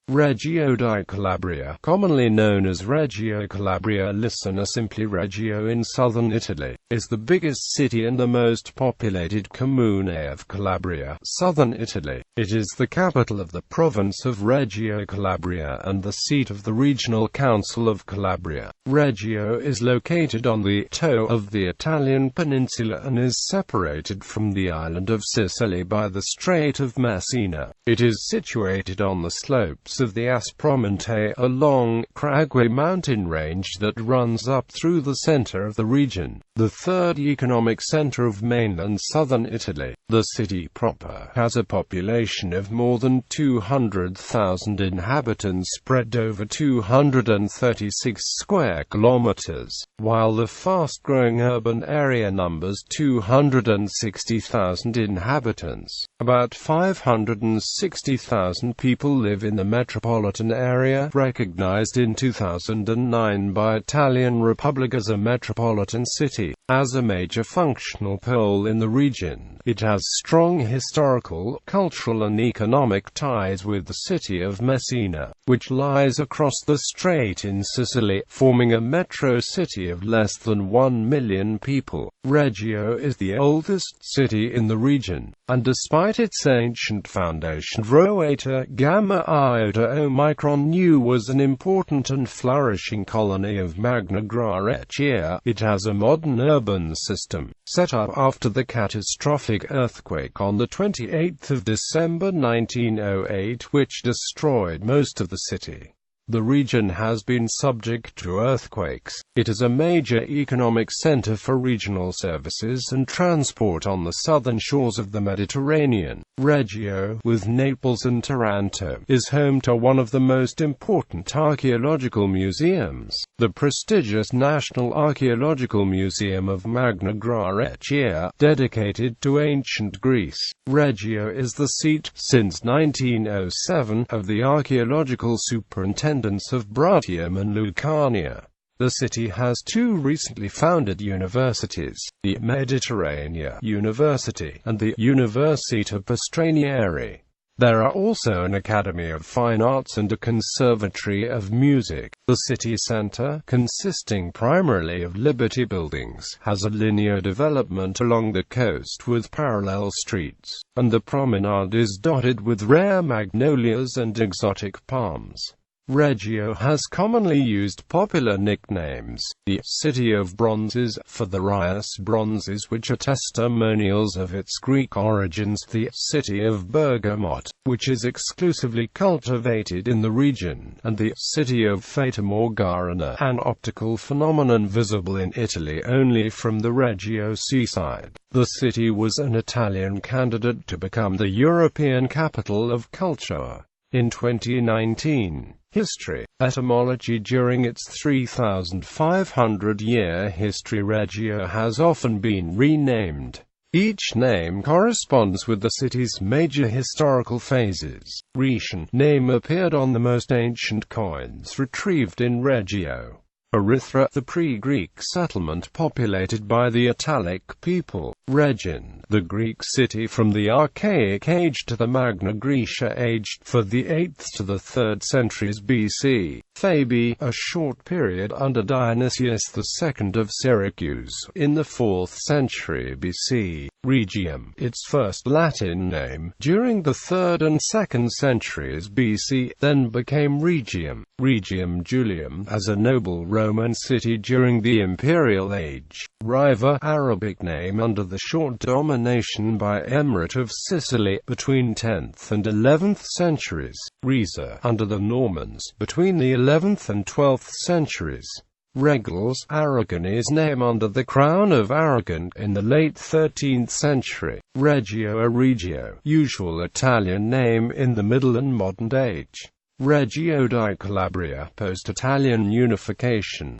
Reggio di Calabria, commonly known as Reggio Calabria, listen or simply Reggio in southern Italy, is the biggest city and the most populated comune of Calabria, southern Italy. It is the capital of the province of Reggio Calabria and the seat of the Regional Council of Calabria. Reggio is located on the toe of the Italian Peninsula and is separated from the island of Sicily by the Strait of Messina. It is situated on the slopes of the Aspromonte, a long, craggy mountain range that runs up through the center of the region, the third economic center of mainland southern Italy. The city proper has a population of more than 200,000 inhabitants spread over 236 square kilometers, while the fast-growing urban area numbers 260,000 inhabitants. About 560,000 people live in the metropolitan area, recognized in 2009 by Italian Republic as a metropolitan city. As a major functional pole in the region, it has strong historical, cultural and economic ties with the city of Messina, which lies across the strait in Sicily, forming a metro city of less than 1 million people. Reggio is the oldest city in the region, and despite its ancient foundation, Rho Eta Gamma Iota Omicron Nu was an important and flourishing colony of Magna Graecia. It has a modern urban system, set up after the catastrophic earthquake on the 28th of December 1908 which destroyed most of the city. The region has been subject to earthquakes. It is a major economic center for regional services and transport on the southern shores of the Mediterranean. Reggio, with Naples and Taranto, is home to one of the most important archaeological museums, the prestigious National Archaeological Museum of Magna Graecia, dedicated to ancient Greece. Reggio is the seat, since 1907, of the archaeological superintendents of Brutium and Lucania. The city has two recently founded universities, the Mediterranea University and the Università Stranieri. There are also an Academy of Fine Arts and a Conservatory of Music. The city centre, consisting primarily of Liberty buildings, has a linear development along the coast with parallel streets, and the promenade is dotted with rare magnolias and exotic palms. Reggio has commonly used popular nicknames, the City of Bronzes, for the Rias bronzes which are testimonials of its Greek origins, the City of Bergamot, which is exclusively cultivated in the region, and the City of Fata Morgana, an optical phenomenon visible in Italy only from the Reggio seaside. The city was an Italian candidate to become the European Capital of Culture in 2019. History. Etymology. During its 3,500-year history, Reggio has often been renamed. Each name corresponds with the city's major historical phases. Grecian name appeared on the most ancient coins retrieved in Reggio. Erythra, the pre-Greek settlement populated by the Italic people. Rhegion, the Greek city from the Archaic Age to the Magna Graecia Age, for the 8th to the 3rd centuries BC. Phaebi, a short period under Dionysius II of Syracuse, in the 4th century BC. Regium, its first Latin name, during the 3rd and 2nd centuries BC, then became Regium. Regium Julium, as a noble Roman city during the Imperial Age. Riva, Arabic name under the short domination by Emirate of Sicily, between 10th and 11th centuries. Riza, under the Normans, between the 11th and 12th centuries. Regals, Aragonese name under the Crown of Aragon, in the late 13th century. Reggio or Reggio, usual Italian name in the Middle and Modern Age. Reggio di Calabria, post-Italian unification.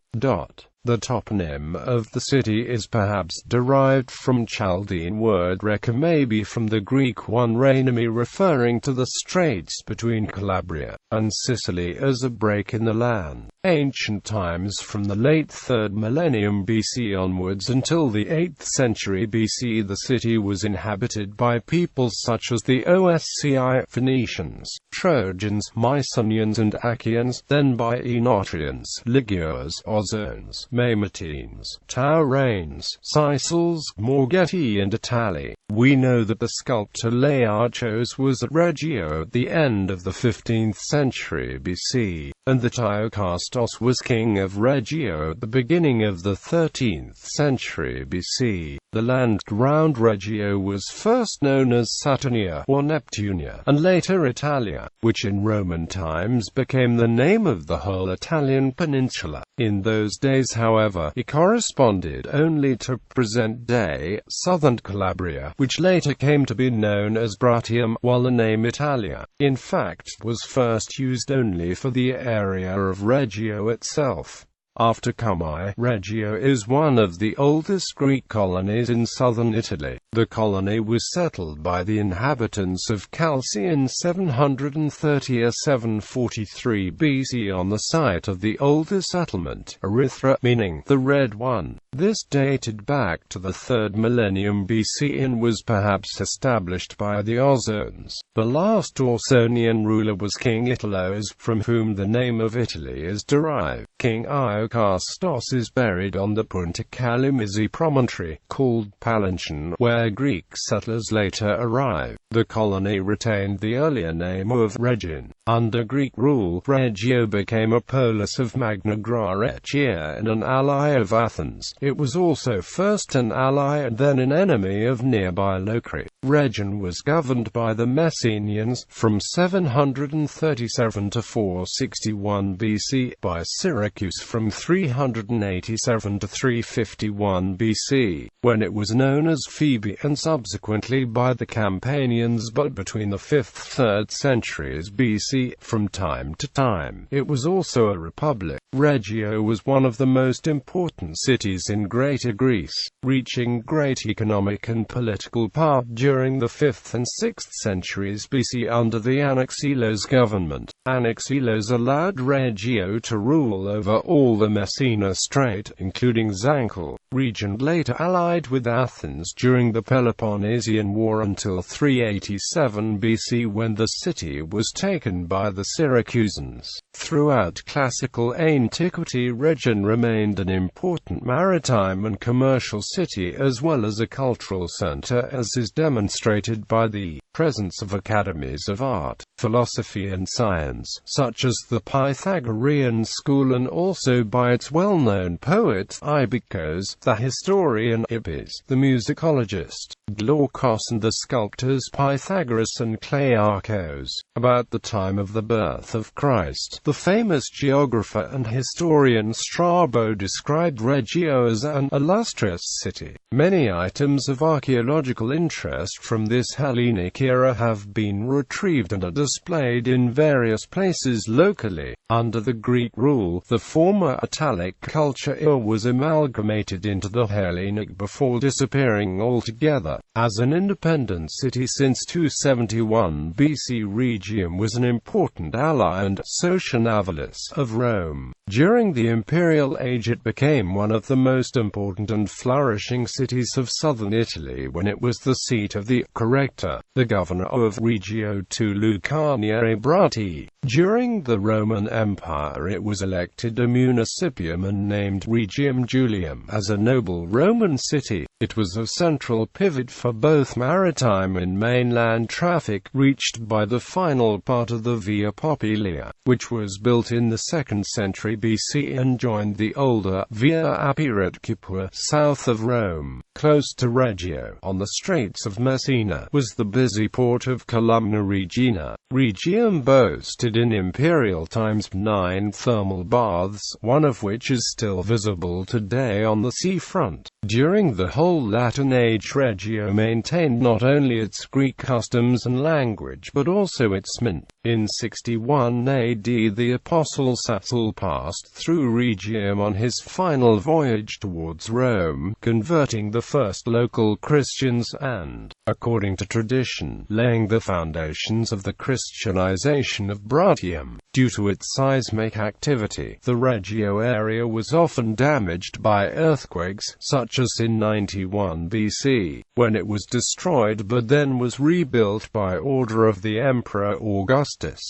The toponym of the city is perhaps derived from Chaldean word reka, maybe from the Greek one rhenemi, referring to the straits between Calabria and Sicily as a break in the land. ancient times from the late 3rd millennium BC onwards until the 8th century BC. The city was inhabited by peoples such as the Osci, Phoenicians, Trojans, Mycenaeans and Achaeans, then by Oenotrians, Ligures, Ozones, Mamertines, Tauranes, Sicels, Morgeti and Itali. We know that the sculptor Laerchos was at Reggio at the end of the 15th century BC, and that Iokastos was king of Reggio at the beginning of the 13th century BC. The land round Reggio was first known as Saturnia or Neptunia, and later Italia, which in Roman times became the name of the whole Italian peninsula. In those days, however, it corresponded only to present-day southern Calabria, which later came to be known as Bruttium, while the name Italia, in fact, was first used only for the area of Reggio itself. After Cumae, Reggio is one of the oldest Greek colonies in southern Italy. The colony was settled by the inhabitants of Chalcis in 730 or 743 BC on the site of the oldest settlement, Erythra, meaning the Red One. This dated back to the 3rd millennium BC and was perhaps established by the Ausones. The last Ausonian ruler was King Italos, from whom the name of Italy is derived. King Iokastos is buried on the Punta Calimizi promontory, called Palintian, where Greek settlers later arrived. The colony retained the earlier name of Regin. Under Greek rule, Reggio became a polis of Magna Graecia and an ally of Athens. It was also first an ally and then an enemy of nearby Locri. Regin was governed by the Messenians from 737 to 461 BC, by Syracuse from 387 to 351 BC, when it was known as Phoebe, and subsequently by the Campanians, but between the 5th–3rd centuries BC, from time to time, it was also a republic. Reggio was one of the most important cities in Greater Greece, reaching great economic and political power during the 5th and 6th centuries BC under the Anaxilos government. Anaxilos allowed Reggio to rule over all the Messina Strait, including Zankle region, later allied with Athens during the Peloponnesian War until 387 BC, when the city was taken by the Syracusans. Throughout classical antiquity, Regin remained an important maritime and commercial city as well as a cultural center, as is demonstrated by the presence of academies of art, philosophy and science, such as the Pythagorean school, and also by its well-known poet Ibikos, the historian Ippis, the musicologist Glaucos, and the sculptors Pythagoras and Clearchos. About the time of the birth of Christ, the famous geographer and historian Strabo described Reggio as an illustrious city. Many items of archaeological interest from this Hellenic era have been retrieved and are displayed in various places locally. Under the Greek rule, the former Italic culture was amalgamated into the Hellenic before disappearing altogether. As an independent city since 271 BC, Rhegium was an important ally and socia navalis of Rome. During the imperial age it became one of the most important and flourishing cities of southern Italy when it was the seat of the corrector, the governor of Reggio to Lucania e Bruttii. During the Roman Empire it was elected a municipium and named Regium Julium. As a noble Roman city, it was a central pivot for both maritime and mainland traffic, reached by the final part of the Via Populia, which was built in the 2nd century BC and joined the older Via Appia at Capua, south of Rome. Close to Reggio, on the Straits of Messina, was the busy port of Columna Regina. Regium boasted in imperial times 9 thermal baths, one of which is still visible today on the seafront. During the whole Old Latin age Reggio maintained not only its Greek customs and language but also its mint. In 61 AD the Apostle Satul passed through Rhegium on his final voyage towards Rome, converting the first local Christians and, according to tradition, laying the foundations of the Christianization of Bruttium. Due to its seismic activity, the Reggio area was often damaged by earthquakes, such as in 91 BC, when it was destroyed but then was rebuilt by order of the Emperor Augustus.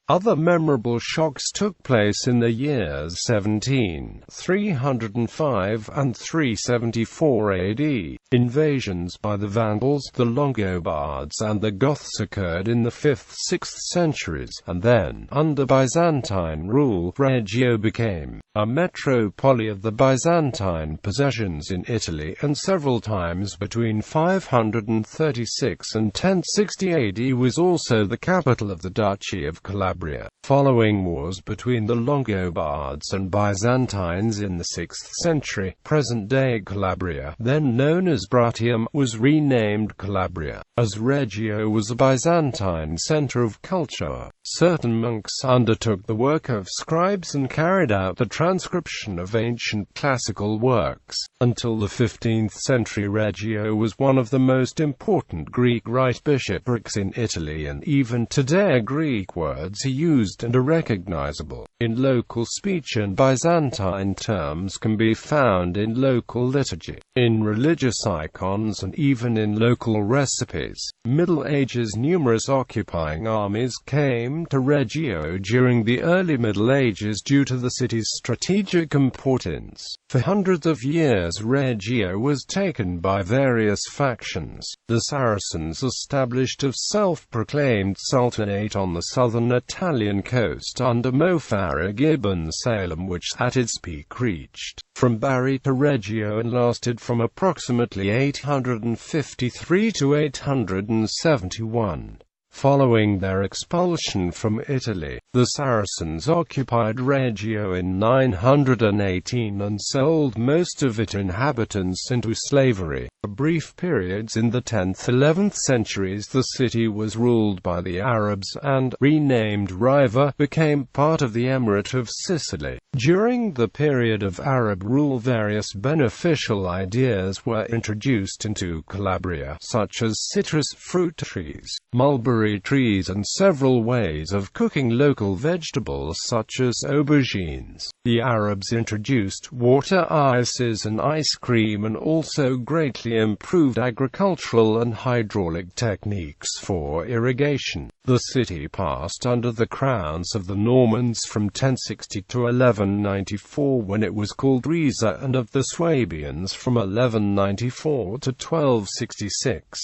Other memorable shocks took place in the years 305 and 374 AD. Invasions by the Vandals, the Longobards and the Goths occurred in the 5th–6th centuries, and then, under Byzantine rule, Reggio became a metropole of the Byzantine possessions in Italy, and several times between 536 and 1060 AD was also the capital of the Duchy of Calabria. Following wars between the Longobards and Byzantines in the 6th century, present-day Calabria, then known as Bruttium, was renamed Calabria. As Reggio was a Byzantine center of culture, certain monks undertook the work of scribes and carried out the transcription of ancient classical works. Until the 15th century, Reggio was one of the most important Greek rite bishoprics in Italy, and even today Greek words are used and are recognizable in local speech, and Byzantine terms can be found in local liturgy, in religious icons, and even in local recipes. Middle Ages. Numerous occupying armies came to Reggio during the early Middle Ages due to the city's strategic importance. For hundreds of years Reggio was taken by various factions. The Saracens established a self-proclaimed sultanate on the southern Italian coast under Mofarag ibn Salem, which at its peak reached from Bari to Reggio and lasted from approximately 853 to 871. Following their expulsion from Italy, the Saracens occupied Reggio in 918 and sold most of its inhabitants into slavery. For brief periods in the 10th–11th centuries the city was ruled by the Arabs and, renamed Riva, became part of the Emirate of Sicily. During the period of Arab rule, various beneficial ideas were introduced into Calabria, such as citrus fruit trees, mulberry trees, and several ways of cooking local vegetables such as aubergines. The Arabs introduced water ices and ice cream, and also greatly improved agricultural and hydraulic techniques for irrigation. The city passed under the crowns of the Normans from 1060 to 1194, when it was called Riza, and of the Swabians from 1194 to 1266.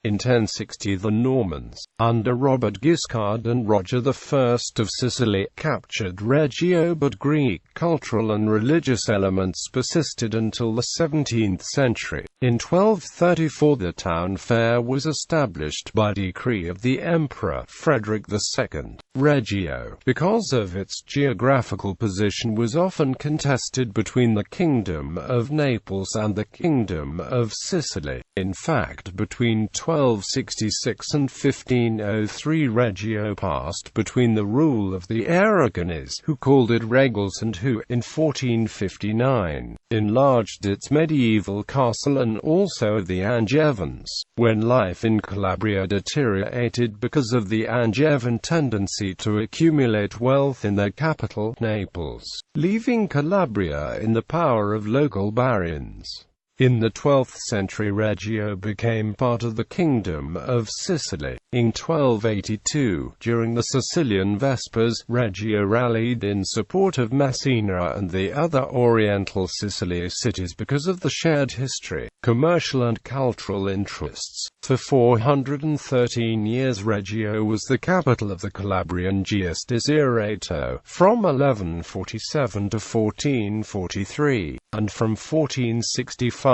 In 1060 the Normans, under Robert Guiscard and Roger I of Sicily, captured Reggio, but Greek cultural and religious elements persisted until the 17th century. In 1234 the town fair was established by decree of the Emperor Frederick II. Reggio, because of its geographical position, was often contested between the Kingdom of Naples and the Kingdom of Sicily. In fact, between 1266 and 1503 Reggio passed between the rule of the Aragonese, who called it Regals, and who, in 1459, enlarged its medieval castle, and also the Angevins. When life in Calabria deteriorated because of the Angevin tendency to accumulate wealth in their capital, Naples, leaving Calabria in the power of local barons. In the 12th century Reggio became part of the Kingdom of Sicily. In 1282, during the Sicilian Vespers, Reggio rallied in support of Messina and the other Oriental Sicily cities because of the shared history, commercial and cultural interests. For 413 years Reggio was the capital of the Calabrian Giustiziato, from 1147 to 1443, and from 1465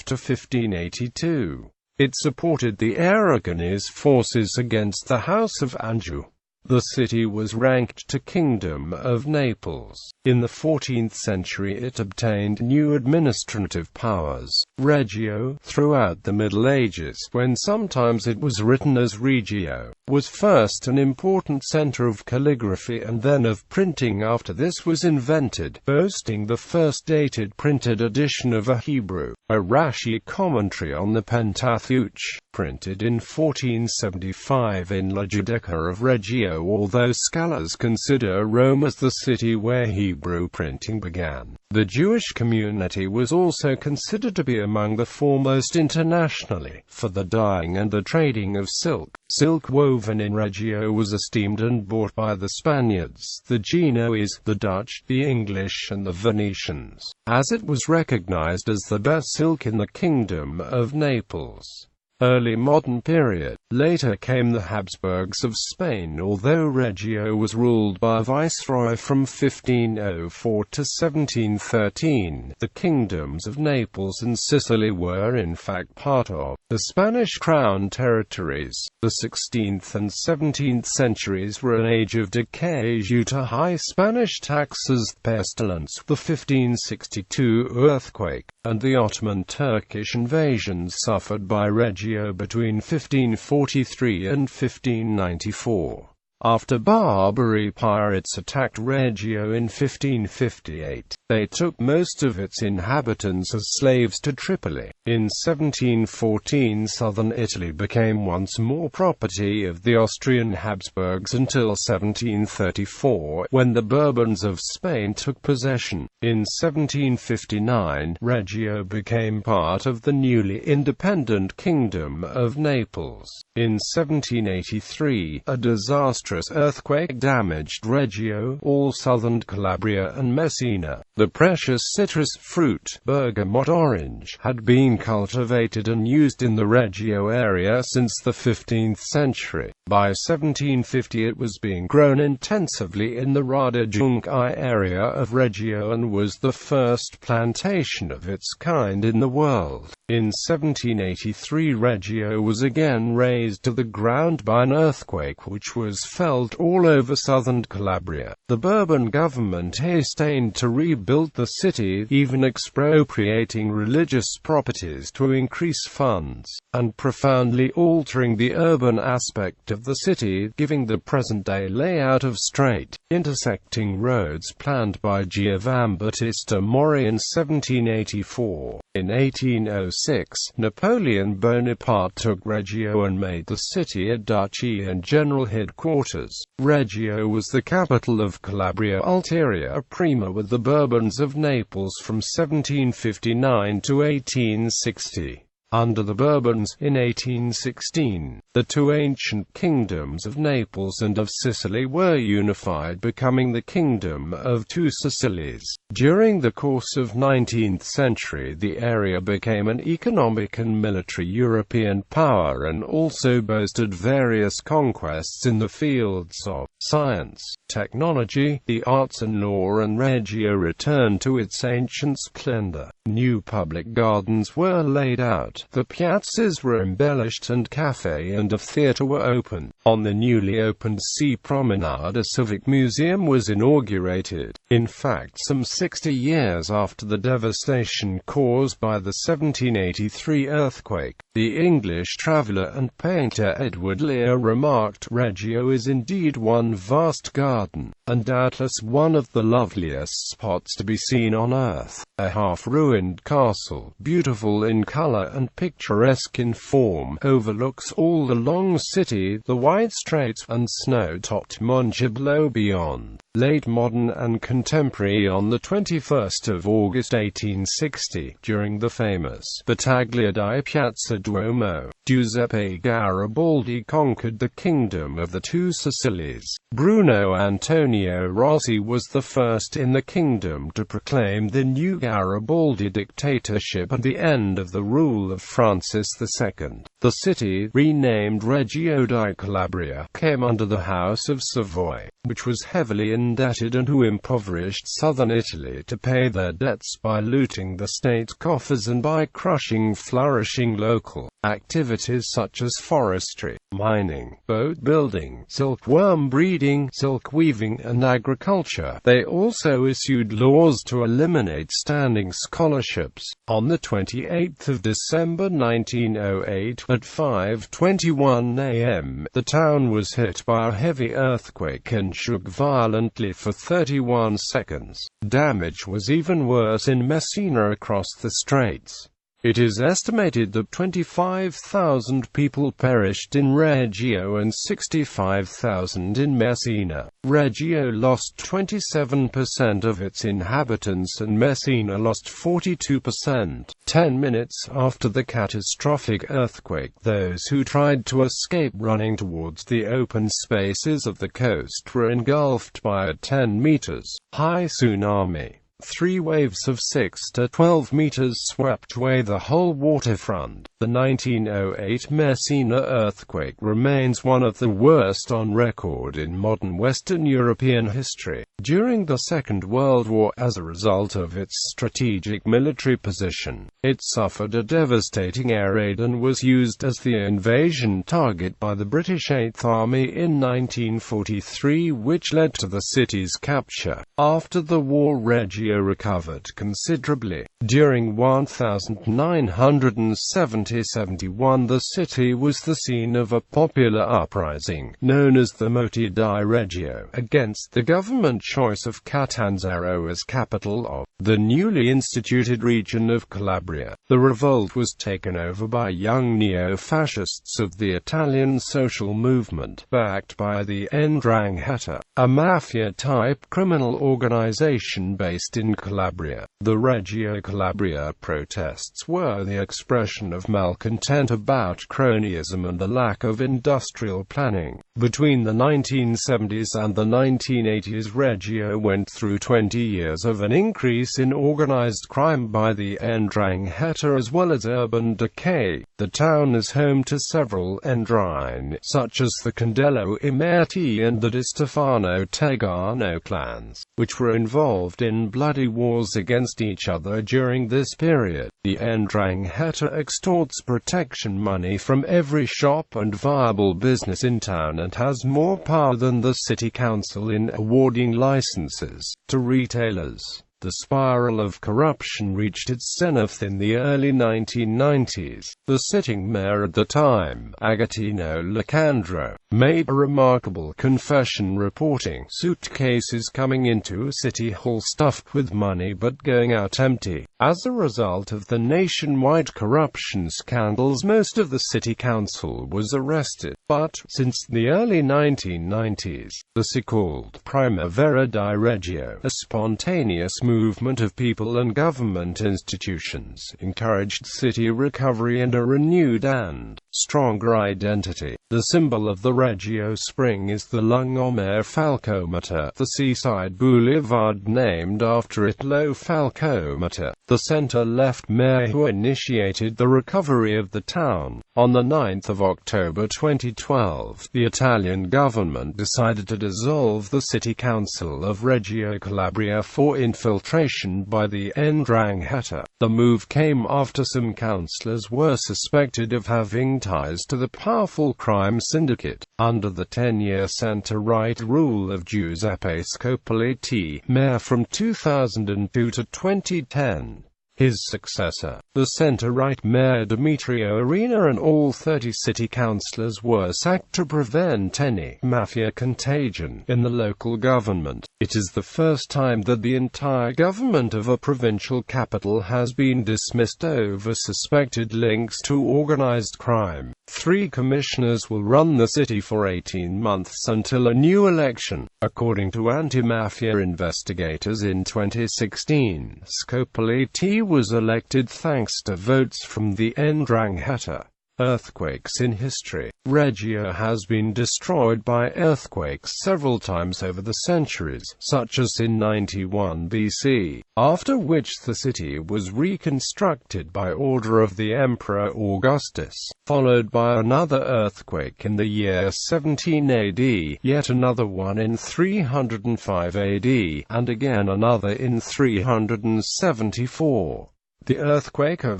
to 1582. It supported the Aragonese forces against the House of Anjou. The city was ranked to Kingdom of Naples. In the 14th century it obtained new administrative powers, Reggio, throughout the Middle Ages, when sometimes it was written as Reggio, was first an important center of calligraphy and then of printing after this was invented, boasting the first dated printed edition of a Hebrew, a Rashi commentary on the Pentateuch, printed in 1475 in La Giudecca of Reggio, although scholars consider Rome as the city where Hebrew printing began. The Jewish community was also considered to be among the foremost internationally, for the dyeing and the trading of silk. Silk woven in Reggio was esteemed and bought by the Spaniards, the Genoese, the Dutch, the English and the Venetians, as it was recognized as the best silk in the Kingdom of Naples. Early modern period. Later came the Habsburgs of Spain. Although Reggio was ruled by a viceroy from 1504 to 1713, the kingdoms of Naples and Sicily were in fact part of the Spanish crown territories. The 16th and 17th centuries were an age of decay due to high Spanish taxes, pestilence, the 1562 earthquake, and the Ottoman-Turkish invasions suffered by Reggio between 1543 and 1594. After Barbary pirates attacked Reggio in 1558, they took most of its inhabitants as slaves to Tripoli. In 1714 southern Italy became once more property of the Austrian Habsburgs until 1734, when the Bourbons of Spain took possession. In 1759, Reggio became part of the newly independent Kingdom of Naples. In 1783, a disastrous earthquake damaged Reggio, all southern Calabria and Messina. The precious citrus fruit, bergamot orange, had been cultivated and used in the Reggio area since the 15th century. By 1750 it was being grown intensively in the Raggiungi area of Reggio and was the first plantation of its kind in the world. In 1783 Reggio was again razed to the ground by an earthquake which was felt all over southern Calabria. The Bourbon government hastened to rebuild the city, even expropriating religious properties to increase funds, and profoundly altering the urban aspect of the city, giving the present-day layout of straight, intersecting roads planned by Giovanni Battista Mori in 1784. In 1806, Napoleon Bonaparte took Reggio and made the city a duchy and general headquarters. Reggio was the capital of Calabria Ulterior Prima with the Bourbons of Naples from 1759 to 1860. Under the Bourbons, in 1816, the two ancient kingdoms of Naples and of Sicily were unified, becoming the Kingdom of Two Sicilies. During the course of 19th century the area became an economic and military European power and also boasted various conquests in the fields of science, technology, the arts and law, and Reggio returned to its ancient splendor. New public gardens were laid out, the piazzas were embellished and cafe and a theatre were open. On the newly opened sea promenade a civic museum was inaugurated. In fact, some 60 years after the devastation caused by the 1783 earthquake, the English traveller and painter Edward Lear remarked, "Reggio is indeed one vast garden, and doubtless one of the loveliest spots to be seen on earth. A half-ruined castle, beautiful in colour and picturesque in form, overlooks all the long city, the wide straits, and snow-topped Monte below beyond." Late modern and contemporary. On the 21st of August 1860, during the famous Battaglia di Piazza Duomo, Giuseppe Garibaldi conquered the Kingdom of the Two Sicilies. Bruno Antonio Rossi was the first in the kingdom to proclaim the new Garibaldi dictatorship and the end of the rule of Francis II. The city, renamed Reggio di Calabria, came under the House of Savoy, which was heavily indebted and who impoverished southern Italy to pay their debts by looting the state coffers and by crushing flourishing local activities such as forestry, mining, boat building, silkworm breeding, silk weaving, and agriculture. They also issued laws to eliminate standing scholarships. On the 28th of December 1908, at 5:21 a.m., the town was hit by a heavy earthquake and shook violently for 31 seconds. Damage was even worse in Messina across the straits. It is estimated that 25,000 people perished in Reggio and 65,000 in Messina. Reggio lost 27% of its inhabitants and Messina lost 42%. 10 minutes after the catastrophic earthquake, those who tried to escape running towards the open spaces of the coast were engulfed by a 10 meters high tsunami. 3 waves of 6 to 12 meters swept away the whole waterfront. The 1908 Messina earthquake remains one of the worst on record in modern Western European history. During the Second World War, as a result of its strategic military position, it suffered a devastating air raid and was used as the invasion target by the British Eighth Army in 1943, which led to the city's capture. After the war, Reggio recovered considerably. During 1970-71, the city was the scene of a popular uprising, known as the Moti di Reggio, against the government choice of Catanzaro as capital of the newly instituted region of Calabria. The revolt was taken over by young neo-fascists of the Italian social movement, backed by the 'Ndrangheta, a mafia-type criminal organization based in Calabria. The Reggio Calabria protests were the expression of malcontent about cronyism and the lack of industrial planning. Between the 1970s and the 1980s, Reggio went through 20 years of an increase in organized crime by the 'Ndrangheta as well as urban decay. The town is home to several Ndrine, such as the Candello Imerti and the Di Stefano Tegano clans, which were involved in bloody wars against each other during this period. The 'Ndrangheta extorts protection money from every shop and viable business in town and has more power than the city council in awarding licenses to retailers. The spiral of corruption reached its zenith in the early 1990s. The sitting mayor at the time, Agostino Licandro, made a remarkable confession reporting suitcases coming into City Hall stuffed with money but going out empty. As a result of the nationwide corruption scandals, most of the city council was arrested. But, since the early 1990s, the so-called Primavera di Reggio, a spontaneous movement of people and government institutions, encouraged city recovery and a renewed and stronger identity. The symbol of the Reggio Spring is the Lungomare Falcometer, the seaside boulevard named after Italo Falcometer, the center-left mayor who initiated the recovery of the town. On the 9th of October 2012, the Italian government decided to dissolve the City Council of Reggio Calabria for infiltration by the 'Ndrangheta. The move came after some councillors were suspected of having ties to the powerful crime syndicate. Under the 10-year centre-right rule of Giuseppe Scopoli, mayor from 2002 to 2010. His successor, the centre-right mayor Demetrio Arena, and all 30 city councillors were sacked to prevent any mafia contagion in the local government. It is the first time that the entire government of a provincial capital has been dismissed over suspected links to organized crime. 3 commissioners will run the city for 18 months until a new election. According to anti-mafia investigators, in 2016, Scopoli was elected thanks to votes from the 'Ndrangheta. Earthquakes in history. Reggio has been destroyed by earthquakes several times over the centuries, such as in 91 BC, after which the city was reconstructed by order of the Emperor Augustus, followed by another earthquake in the year 17 AD, yet another one in 305 AD, and again another in 374. The earthquake of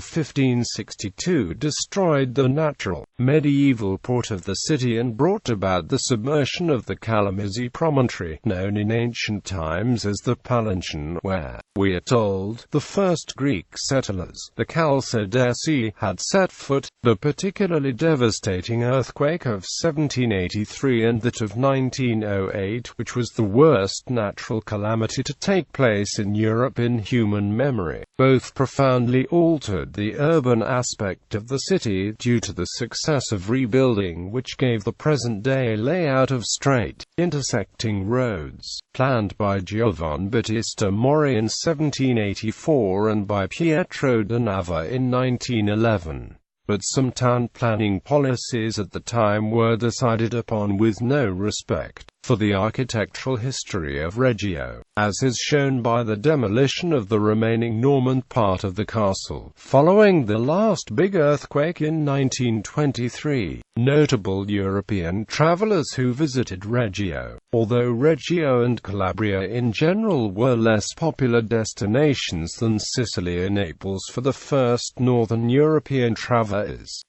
1562 destroyed the natural, medieval port of the city and brought about the submersion of the Calamizi promontory, known in ancient times as the Palancheon, where, we are told, the first Greek settlers, the Chalcidici, had set foot. The particularly devastating earthquake of 1783 and that of 1908, which was the worst natural calamity to take place in Europe in human memory, both profoundly altered the urban aspect of the city due to the success of rebuilding which gave the present-day layout of straight, intersecting roads, planned by Giovan Battista Mori in 1784 and by Pietro da Nava in 1911. But some town planning policies at the time were decided upon with no respect for the architectural history of Reggio, as is shown by the demolition of the remaining Norman part of the castle, following the last big earthquake in 1923. Notable European travelers who visited Reggio. Although Reggio and Calabria in general were less popular destinations than Sicily and Naples for the first northern European travelers,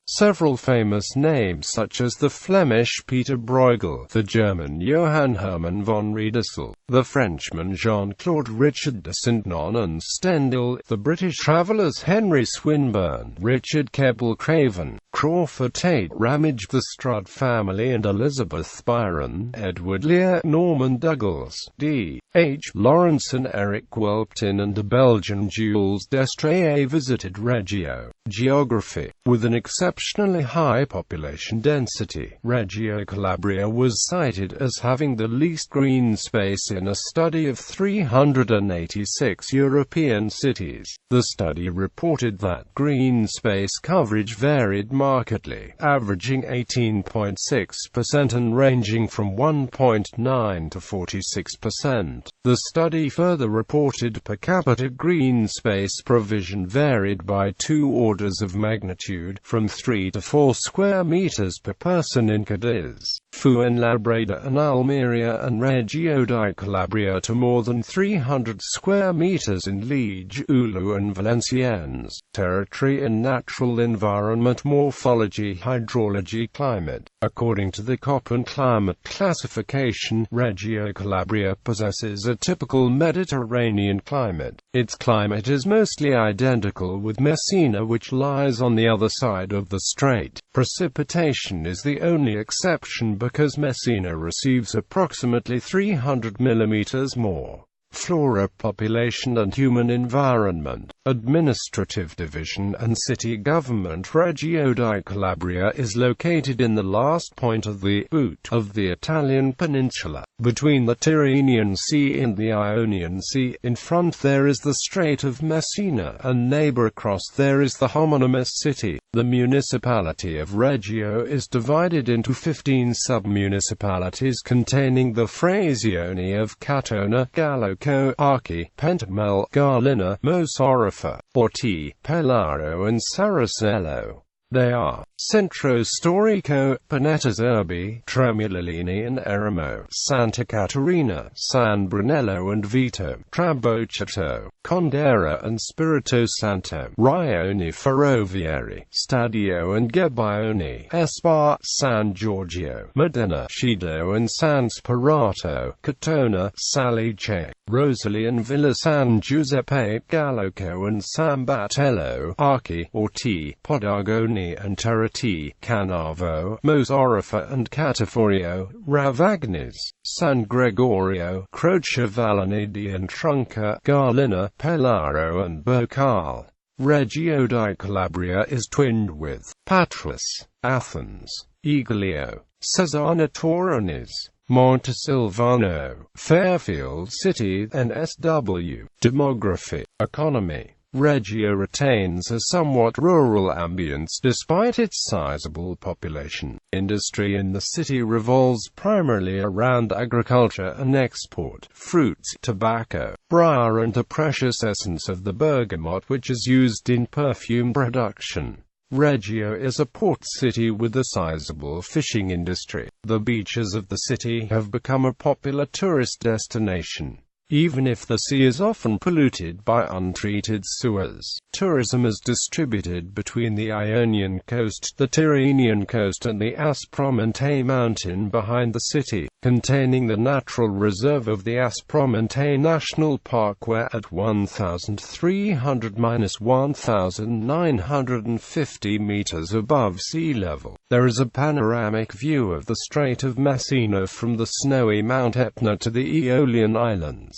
several famous names such as the Flemish Peter Bruegel, the German Johann Hermann von Riedesel, the Frenchman Jean-Claude Richard de Saint-Non and Stendhal, the British travellers Henry Swinburne, Richard Keble Craven, Crawford Tate, Ramage the Strutt family and Elizabeth Byron, Edward Lear, Norman Douglas, D. H. Lawrence and Eric Welpton and the Belgian Jules Destrée visited Reggio. Geography. With an exceptionally high population density, Reggio Calabria was cited as having the least green space in a study of 386 European cities. The study reported that green space coverage varied markedly, averaging 18.6% and ranging from 1.9 to 46%. The study further reported per capita green space provision varied by 2 orders of magnitude, from 3 to 4 square meters per person in Cadiz, Fuenlabrada and Almeria and Reggio di Calabria to more than 300 square meters in Liege, Ulu and Valenciennes. Territory and natural environment, morphology, hydrology, climate. According to the Köppen climate classification, Reggio Calabria possesses a typical Mediterranean climate. Its climate is mostly identical with Messina, which lies on the other side of the strait. Precipitation is the only exception because Messina receives approximately 300 mm more. Flora, population and human environment. Administrative division and city government. Reggio di Calabria is located in the last point of the boot of the Italian Peninsula, between the Tyrrhenian Sea and the Ionian Sea. In front there is the Strait of Messina, and neighbor across there is the homonymous city. The municipality of Reggio is divided into 15 sub-municipalities containing the frazioni of Catona, Galloco, Archi, Pentamel, Garlina, Mosorifa, Orti, Pelaro and Saracello. They are Centro Storico, Pineta Zerbi, Tremolini and Eremo, Santa Caterina, San Brunello and Vito, Trabocetto, Condera and Spirito Santo, Rione Ferrovieri, Stadio and Gebbione, Espa, San Giorgio, Modena, Scido and San Spirato, Catona, Salice, Rosali and Villa San Giuseppe, Galloco and San Battello, Archi, Orti, Podargoni and Terati, Canavo, Mosorifa and Cataforio, Ravagnes, San Gregorio, Croce Vallanidi and Trunca, Garlina, Pelaro and Bocal. Reggio di Calabria is twinned with Patras, Athens, Eglio, Cesana Toronis, Montesilvano, Fairfield City, and SW. Demography. Economy. Reggio retains a somewhat rural ambience despite its sizable population. Industry in the city revolves primarily around agriculture and export, fruits, tobacco, briar and the precious essence of the bergamot which is used in perfume production. Reggio is a port city with a sizable fishing industry. The beaches of the city have become a popular tourist destination. Even if the sea is often polluted by untreated sewers, tourism is distributed between the Ionian coast, the Tyrrhenian coast and the Aspromonte mountain behind the city, containing the natural reserve of the Aspromonte National Park where at 1,300–1,950 meters above sea level, there is a panoramic view of the Strait of Messina from the snowy Mount Etna to the Aeolian Islands.